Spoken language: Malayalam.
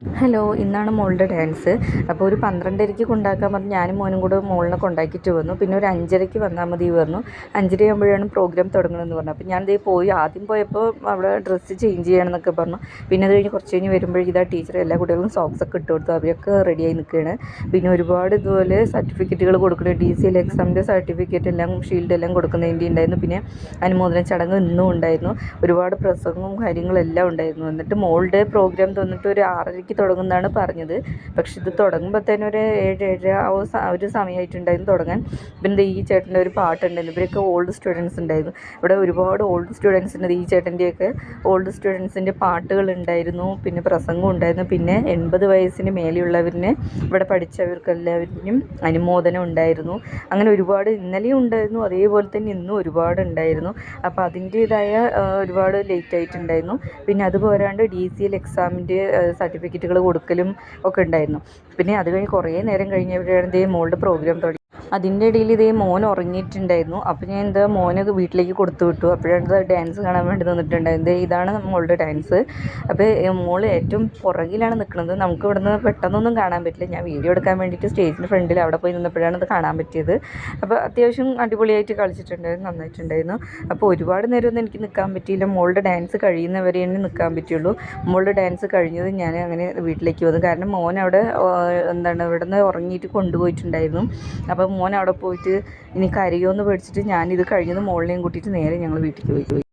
ഹലോ, ഇന്നാണ് മോളുടെ ഡാൻസ്. അപ്പോൾ ഒരു 12:30 കൊണ്ടാക്കാൻ പറഞ്ഞ് ഞാനും മോനും കൂടെ മോളിനെ കൊണ്ടാക്കിയിട്ട് വന്നു. പിന്നെ ഒരു 5:30 വന്നാൽ മതി പറഞ്ഞു. 5:30 ആകുമ്പോഴാണ് പ്രോഗ്രാം തുടങ്ങണമെന്ന് പറഞ്ഞു. അപ്പോൾ ഞാൻ ദേ പോയി. ആദ്യം പോയപ്പോൾ അവിടെ ഡ്രസ്സ് ചേഞ്ച് ചെയ്യണമെന്നൊക്കെ പറഞ്ഞു. പിന്നെ അത് കഴിഞ്ഞ് കുറച്ച് കഴിഞ്ഞ് വരുമ്പോഴേക്കും ഇതാ ടീച്ചർ എല്ലാ കുട്ടികൾക്കും സോക്സൊക്കെ ഇട്ട് കൊടുത്തു. അവരൊക്കെ റെഡിയായി നിൽക്കുകയാണ്. പിന്നെ ഒരുപാട് ഇതുപോലെ സർട്ടിഫിക്കറ്റുകൾ കൊടുക്കുന്നത്, DCL എക്സാമിൻ്റെ സർട്ടിഫിക്കറ്റ് എല്ലാം ഷീൽഡ് എല്ലാം കൊടുക്കുന്നതിൻ്റെ ഉണ്ടായിരുന്നു. പിന്നെ അനുമോദന ചടങ്ങ് ഇന്നും ഉണ്ടായിരുന്നു. ഒരുപാട് പ്രസംഗവും കാര്യങ്ങളെല്ലാം ഉണ്ടായിരുന്നു. എന്നിട്ട് മോളുടെ പ്രോഗ്രാം തന്നിട്ട് ഒരു 6:30 തുടങ്ങുന്നതാണ് പറഞ്ഞത്. പക്ഷെ ഇത് തുടങ്ങുമ്പോൾ തന്നെ ഒരു 7-7:30 ഒരു സമയമായിട്ടുണ്ടായിരുന്നു തുടങ്ങാൻ. പിന്നെ ഈ ചേട്ടൻ്റെ ഒരു പാട്ടുണ്ടായിരുന്നു. ഇവരൊക്കെ ഓൾഡ് സ്റ്റുഡൻസ് ഉണ്ടായിരുന്നു. ഇവിടെ ഒരുപാട് ഓൾഡ് സ്റ്റുഡൻസ് ഉണ്ട്. ഈ ചേട്ടൻ്റെയൊക്കെ ഓൾഡ് സ്റ്റുഡൻസിൻ്റെ പാട്ടുകൾ ഉണ്ടായിരുന്നു. പിന്നെ പ്രസംഗം ഉണ്ടായിരുന്നു. പിന്നെ 80 വയസ്സിന് മേലെയുള്ളവരിന് ഇവിടെ പഠിച്ചവർക്കെല്ലാവരിനും അനുമോദനം ഉണ്ടായിരുന്നു. അങ്ങനെ ഒരുപാട് ഇന്നലെയും ഉണ്ടായിരുന്നു, അതേപോലെ തന്നെ ഇന്നും ഒരുപാട് ഉണ്ടായിരുന്നു. അപ്പോൾ അതിൻ്റേതായ ഒരുപാട് ലേറ്റ് ആയിട്ടുണ്ടായിരുന്നു. പിന്നെ അത് പോരാണ്ട് DCL എക്സാമിൻ്റെ സർട്ടിഫിക്കറ്റുകൾ കൊടുക്കലും ഒക്കെ ഉണ്ടായിരുന്നു. പിന്നെ അത് കഴിഞ്ഞ് കുറേ നേരം കഴിഞ്ഞപ്പോഴാണ് ഇതേ മോളുടെ പ്രോഗ്രാം തുടങ്ങി. അതിൻ്റെ ഇടയിൽ ഇതേ മോൻ ഉറങ്ങിയിട്ടുണ്ടായിരുന്നു. അപ്പോൾ ഞാൻ മോനെ വീട്ടിലേക്ക് കൊടുത്തു വിട്ടു. അപ്പോഴാണ് ഡാൻസ് കാണാൻ വേണ്ടി നിന്നിട്ടുണ്ടായിരുന്നത്. ഇതാണ് മോളുടെ ഡാൻസ്. അപ്പോൾ മോൾ ഏറ്റവും പുറകിലാണ് നിൽക്കുന്നത്. നമുക്ക് ഇവിടുന്ന് പെട്ടെന്നൊന്നും കാണാൻ പറ്റില്ല. ഞാൻ വീഡിയോ എടുക്കാൻ വേണ്ടിയിട്ട് സ്റ്റേജിൻ്റെ ഫ്രണ്ടിൽ അവിടെ പോയി നിന്നപ്പോഴാണ് ഇത് കാണാൻ പറ്റിയത്. അപ്പോൾ അത്യാവശ്യം അടിപൊളിയായിട്ട് കളിച്ചിട്ടുണ്ടായിരുന്നു, നന്നായിട്ടുണ്ടായിരുന്നു. അപ്പോൾ ഒരുപാട് നേരമൊന്നും എനിക്ക് നിൽക്കാൻ പറ്റിയില്ല. മോളുടെ ഡാൻസ് കഴിയുന്നവരെ തന്നെ നിൽക്കാൻ പറ്റുള്ളൂ. മോളുടെ ഡാൻസ് കഴിഞ്ഞത് ഞാൻ അങ്ങനെ വീട്ടിലേക്ക് വന്നു. കാരണം മോൻ അവിടെ ഇവിടുന്ന് ഉറങ്ങിയിട്ട് കൊണ്ടുപോയിട്ടുണ്ടായിരുന്നു. അപ്പോൾ മോൻ അവിടെ പോയിട്ട് ഇനി കരയുമോ എന്ന് പേടിച്ചിട്ട് ഞാനിത് കഴിഞ്ഞത് മോളിനെയും കൂട്ടിയിട്ട് നേരെ ഞങ്ങൾ വീട്ടിലേക്ക് പോയി.